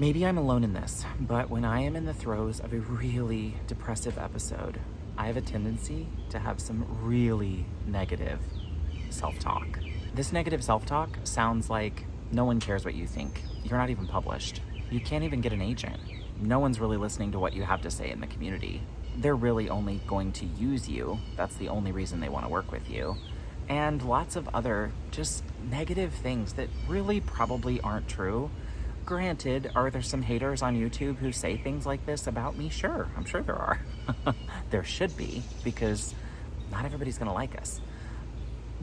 Maybe I'm alone in this, but when I am in the throes of a really depressive episode, I have a tendency to have some really negative self-talk. This negative self-talk sounds like no one cares what you think. You're not even published. You can't even get an agent. No one's really listening to what you have to say in the community. They're really only going to use you. That's the only reason they want to work with you. And lots of other just negative things that really probably aren't true. Granted, are there some haters on YouTube who say things like this about me? Sure, I'm sure there are. There should be, because not everybody's gonna like us.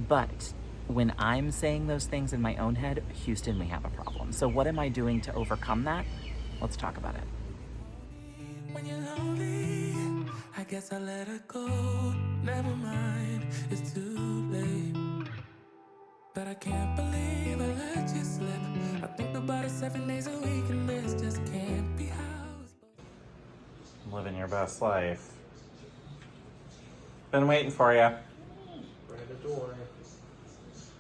But when I'm saying those things in my own head, Houston, we have a problem. So what am I doing to overcome that? Let's talk about it. When you're lonely, I guess I let her go. Never mind, it's too late. But I can't believe I let you slip. I think about it 7 days a week, and this just can't be housed. Living your best life. Been waiting for you. Right at the door. It's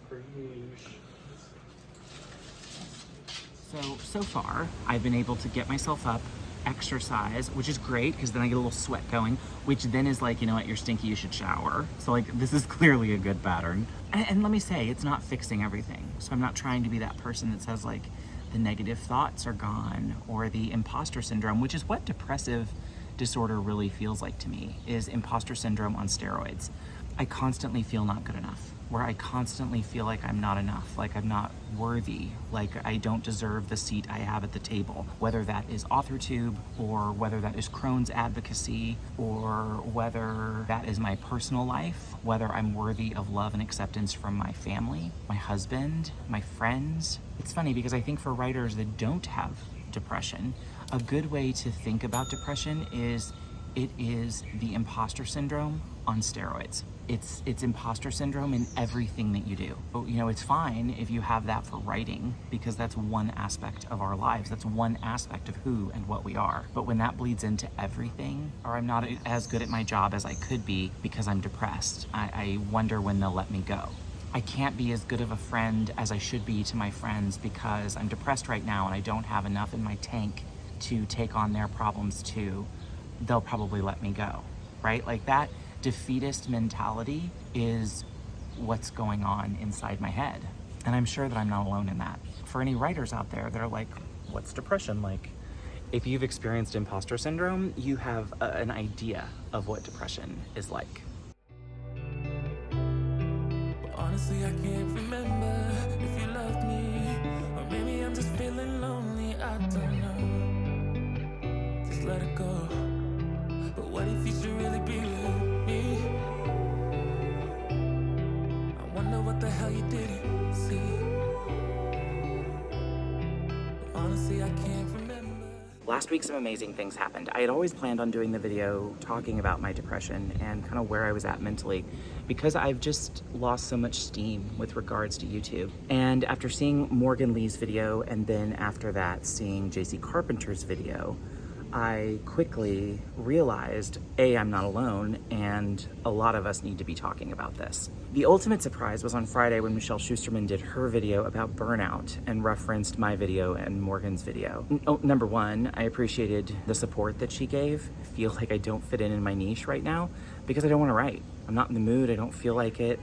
pretty huge. So far, I've been able to get myself up, exercise, which is great because then I get a little sweat going, which then is like, you know what, you're stinky, you should shower. So like, this is clearly a good pattern. And let me say, it's not fixing everything. So I'm not trying to be that person that says like, the negative thoughts are gone, or the imposter syndrome, which is what depressive disorder really feels like to me, is imposter syndrome on steroids. I constantly feel not good enough, where I constantly feel like I'm not enough, like I'm not worthy, like I don't deserve the seat I have at the table, whether that is AuthorTube, or whether that is Crohn's advocacy, or whether that is my personal life, whether I'm worthy of love and acceptance from my family, my husband, my friends. It's funny because I think for writers that don't have depression, a good way to think about depression is it is the imposter syndrome on steroids. It's imposter syndrome in everything that you do. But, you know, it's fine if you have that for writing, because that's one aspect of our lives. That's one aspect of who and what we are. But when that bleeds into everything, or I'm not as good at my job as I could be because I'm depressed, I wonder when they'll let me go. I can't be as good of a friend as I should be to my friends because I'm depressed right now and I don't have enough in my tank to take on their problems too. They'll probably let me go, right? Like that defeatist mentality is what's going on inside my head. And I'm sure that I'm not alone in that. For any writers out there that are like, what's depression like? If you've experienced imposter syndrome, you have an idea of what depression is like. Honestly, I can't remember if you loved me, or maybe I'm just feeling lonely. I don't know. Just let it go. But what if you should really be with me? I wonder what the hell you didn't see. But honestly, I can't remember. Last week, some amazing things happened. I had always planned on doing the video talking about my depression and kind of where I was at mentally, because I've just lost so much steam with regards to YouTube. And after seeing Morgan Lee's video, and then after that, seeing JC Carpenter's video, I quickly realized, A, I'm not alone, and a lot of us need to be talking about this. The ultimate surprise was on Friday when Michelle Schusterman did her video about burnout and referenced my video and Morgan's video. Number one, I appreciated the support that she gave. I feel like I don't fit in my niche right now because I don't want to write. I'm not in the mood, I don't feel like it.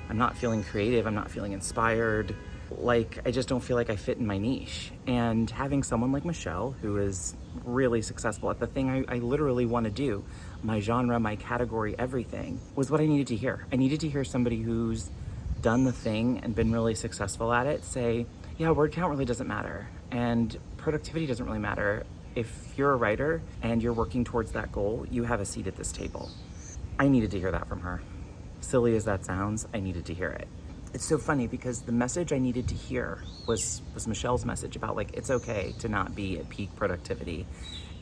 I'm not feeling creative, I'm not feeling inspired. Like, I just don't feel like I fit in my niche. And having someone like Michelle, who is really successful at the thing I literally want to do, my genre, my category, everything, was what I needed to hear. I needed to hear somebody who's done the thing and been really successful at it say, yeah, word count really doesn't matter, and productivity doesn't really matter. If you're a writer and you're working towards that goal, you have a seat at this table. I needed to hear that from her. Silly as that sounds, I needed to hear it. It's so funny because the message I needed to hear was Michelle's message about like, it's okay to not be at peak productivity,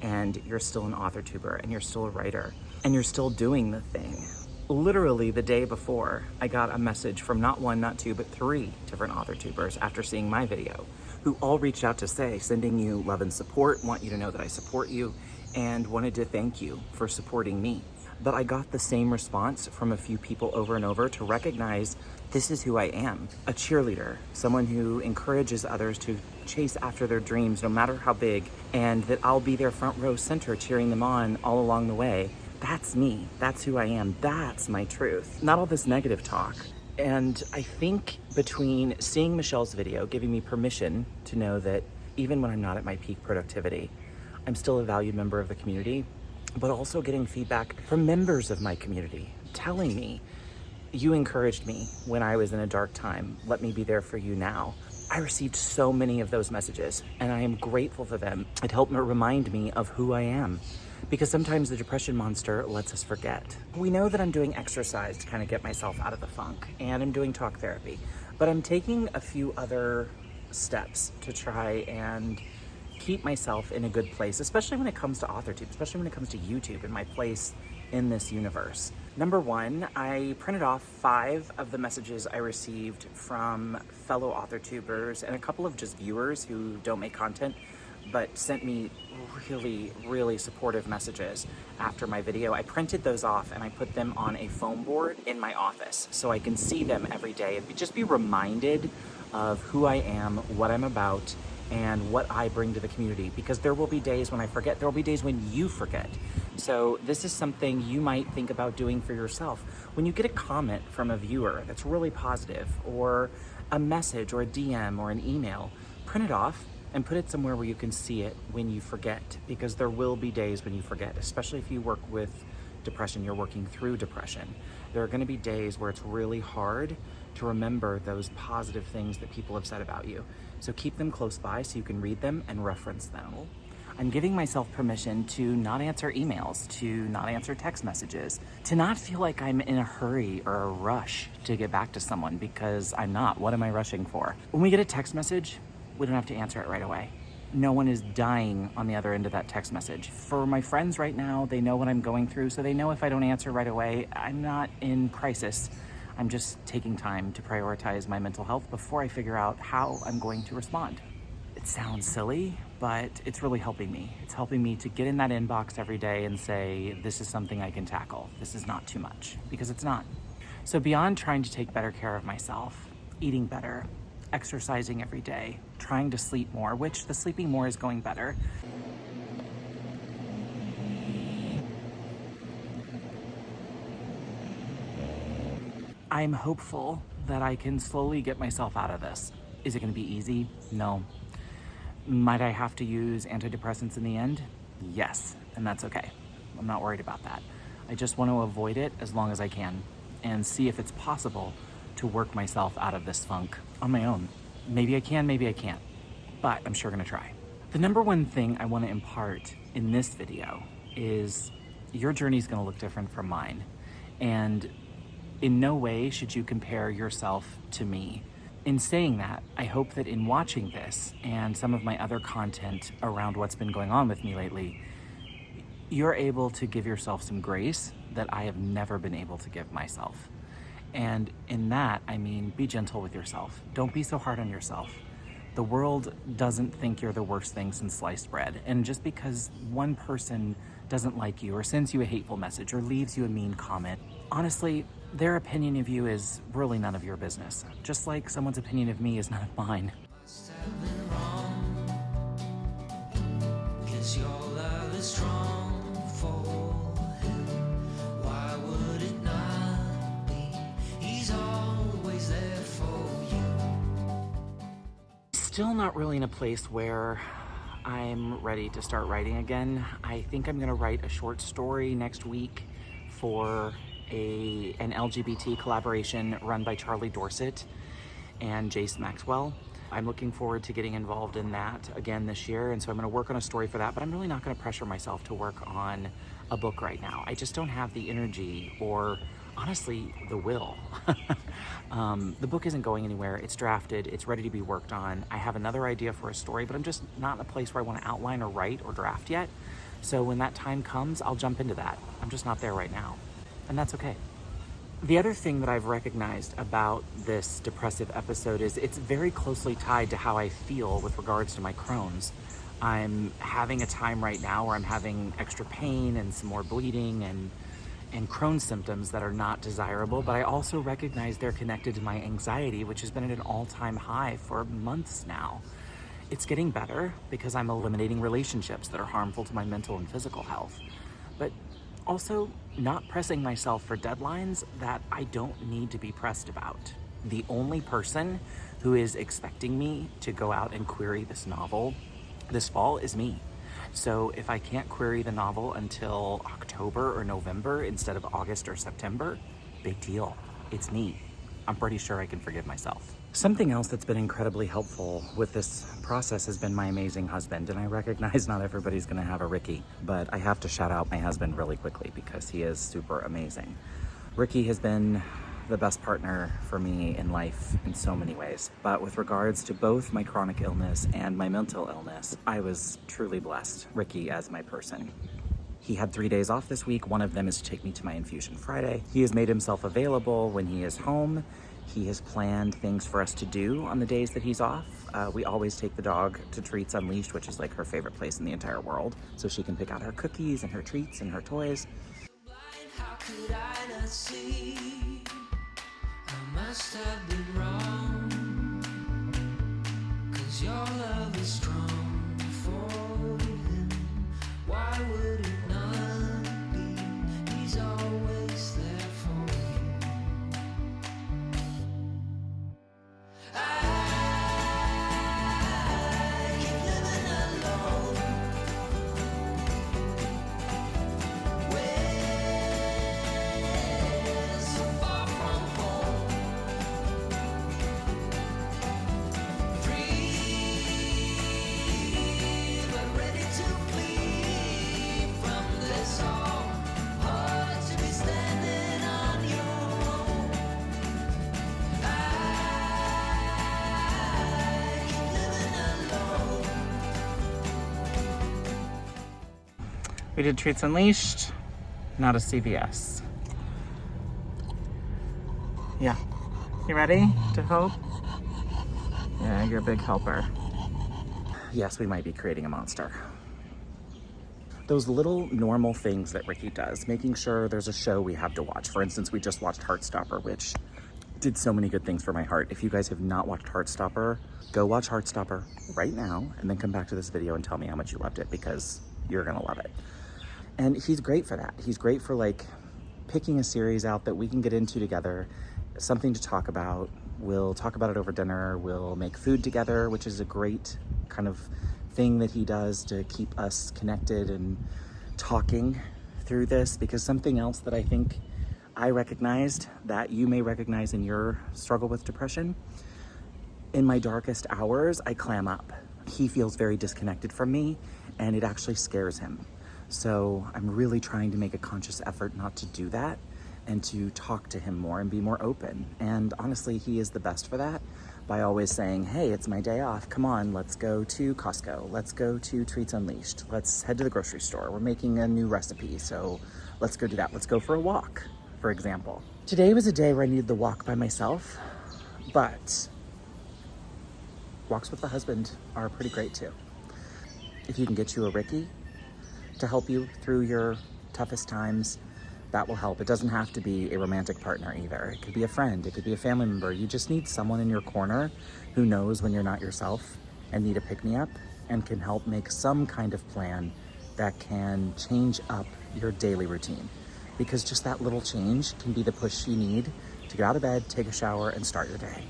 and you're still an AuthorTuber, and you're still a writer, and you're still doing the thing. Literally the day before, I got a message from not one, not two, but 3 different AuthorTubers after seeing my video, who all reached out to say, sending you love and support, want you to know that I support you, and wanted to thank you for supporting me. but I got the same response from a few people over and over to recognize this is who I am. A cheerleader, someone who encourages others to chase after their dreams, no matter how big, and that I'll be their front row center cheering them on all along the way. That's me. That's who I am. That's my truth. Not all this negative talk. And I think between seeing Michelle's video, giving me permission to know that even when I'm not at my peak productivity, I'm still a valued member of the community, but also getting feedback from members of my community telling me, you encouraged me when I was in a dark time. Let me be there for you now. I received so many of those messages, and I am grateful for them. It helped remind me of who I am, because sometimes the depression monster lets us forget. We know that I'm doing exercise to kind of get myself out of the funk, and I'm doing talk therapy, but I'm taking a few other steps to try and keep myself in a good place, especially when it comes to AuthorTube, especially when it comes to YouTube and my place in this universe. Number one, I printed off 5 of the messages I received from fellow AuthorTubers and a couple of just viewers who don't make content, but sent me really, really supportive messages after my video. I printed those off and I put them on a foam board in my office so I can see them every day and just be reminded of who I am, what I'm about, and what I bring to the community, because there will be days when I forget. There will be days when you forget. So this is something you might think about doing for yourself. When you get a comment from a viewer that's really positive, or a message or a DM or an email, print it off and put it somewhere where you can see it when you forget, because there will be days when you forget, especially if you work with depression, you're working through depression. There are going to be days where it's really hard to remember those positive things that people have said about you. So keep them close by so you can read them and reference them. I'm giving myself permission to not answer emails, to not answer text messages, to not feel like I'm in a hurry or a rush to get back to someone, because I'm not. What am I rushing for? When we get a text message, we don't have to answer it right away. No one is dying on the other end of that text message. For my friends right now, they know what I'm going through, so they know if I don't answer right away, I'm not in crisis. I'm just taking time to prioritize my mental health before I figure out how I'm going to respond. It sounds silly, but it's really helping me. It's helping me to get in that inbox every day and say, this is something I can tackle. This is not too much, because it's not. So beyond trying to take better care of myself, eating better, exercising every day, trying to sleep more, which the sleeping more is going better. I'm hopeful that I can slowly get myself out of this. Is it going to be easy? No. Might I have to use antidepressants in the end? Yes, and that's okay. I'm not worried about that. I just want to avoid it as long as I can and see if it's possible to work myself out of this funk on my own. Maybe I can, maybe I can't, but I'm sure going to try. The number one thing I want to impart in this video is your journey is going to look different from mine. And in no way should you compare yourself to me. In saying that, I hope that in watching this and some of my other content around what's been going on with me lately, you're able to give yourself some grace that I have never been able to give myself. And in that, I mean, be gentle with yourself. Don't be so hard on yourself. The world doesn't think you're the worst thing since sliced bread. And just because one person doesn't like you or sends you a hateful message or leaves you a mean comment, honestly, their opinion of you is really none of your business. Just like someone's opinion of me is none of mine. Must have been wrong, 'cause your love is strong for him. Why would it not be? He's always there for you. Still not really in a place where I'm ready to start writing again. I think I'm gonna write a short story next week for an LGBT collaboration run by Charlie Dorset and Jace Maxwell. I'm looking forward to getting involved in that again this year, and so I'm going to work on a story for that, but I'm really not going to pressure myself to work on a book right now. I just don't have the energy or, honestly, the will. The book isn't going anywhere. It's drafted. It's ready to be worked on. I have another idea for a story, but I'm just not in a place where I want to outline or write or draft yet. So when that time comes, I'll jump into that. I'm just not there right now. And that's okay. The other thing that I've recognized about this depressive episode is it's very closely tied to how I feel with regards to my Crohn's. I'm having a time right now where I'm having extra pain and some more bleeding, and and Crohn's symptoms that are not desirable, but I also recognize they're connected to my anxiety, which has been at an all-time high for months now. It's getting better because I'm eliminating relationships that are harmful to my mental and physical health, but also not pressing myself for deadlines that I don't need to be pressed about. The only person who is expecting me to go out and query this novel this fall is me. So if I can't query the novel until October or November instead of August or September, big deal. It's me. I'm pretty sure I can forgive myself. Something else that's been incredibly helpful with this process has been my amazing husband, and I recognize not everybody's gonna have a Ricky, but I have to shout out my husband really quickly because he is super amazing. Ricky has been the best partner for me in life in so many ways. But with regards to both my chronic illness and my mental illness, I was truly blessed, Ricky as my person. He had 3 days off this week. One of them is to take me to my infusion Friday. He has made himself available when he is home. He has planned things for us to do on the days that he's off. We always take the dog to Treats Unleashed, which is like her favorite place in the entire world, so she can pick out her cookies and her treats and her toys. How could I not see? I must have been wrong, 'cause your love is strong for him. Why would it not be? He's always there for you. I keep living alone, so far from home. We did Treats Unleashed, not a CVS. Yeah. You ready to help? Yeah, you're a big helper. Yes, we might be creating a monster. Those little normal things that Ricky does, making sure there's a show we have to watch. For instance, we just watched Heartstopper, which did so many good things for my heart. If you guys have not watched Heartstopper, go watch Heartstopper right now and then come back to this video and tell me how much you loved it, because you're gonna love it. And he's great for that. He's great for like picking a series out that we can get into together, something to talk about. We'll talk about it over dinner. We'll make food together, which is a great kind of thing that he does to keep us connected and talking through this. Because something else that I think I recognized that you may recognize in your struggle with depression, in my darkest hours, I clam up. He feels very disconnected from me, and it actually scares him. So I'm really trying to make a conscious effort not to do that and to talk to him more and be more open. And honestly, he is the best for that by always saying, hey, it's my day off. Come on, let's go to Costco. Let's go to Treats Unleashed. Let's head to the grocery store. We're making a new recipe, so let's go do that. Let's go for a walk, for example. Today was a day where I needed the walk by myself, but walks with the husband are pretty great too. If you can get you a Ricky to help you through your toughest times, that will help. It doesn't have to be a romantic partner either. It could be a friend, it could be a family member. You just need someone in your corner who knows when you're not yourself and need a pick-me-up and can help make some kind of plan that can change up your daily routine. Because just that little change can be the push you need to get out of bed, take a shower, and start your day.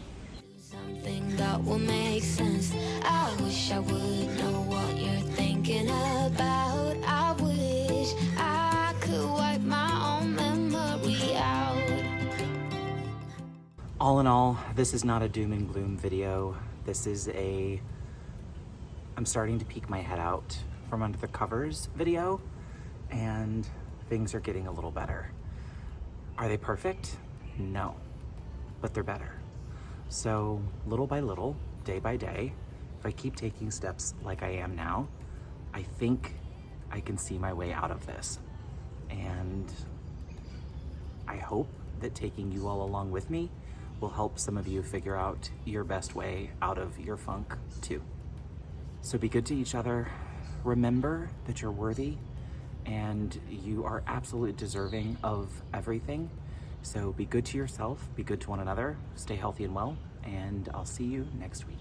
Something that will make sense. I wish I would know what you're thinking about. I wish I could wipe my own memory out. All in all, this is not a doom and gloom video. This is I'm starting to peek my head out from under the covers video, and things are getting a little better. Are they perfect? No, but they're better. So little by little, day by day, if I keep taking steps like I am now, I think I can see my way out of this. And I hope that taking you all along with me will help some of you figure out your best way out of your funk too. So be good to each other. Remember that you're worthy and you are absolutely deserving of everything. So be good to yourself, be good to one another, stay healthy and well, and I'll see you next week.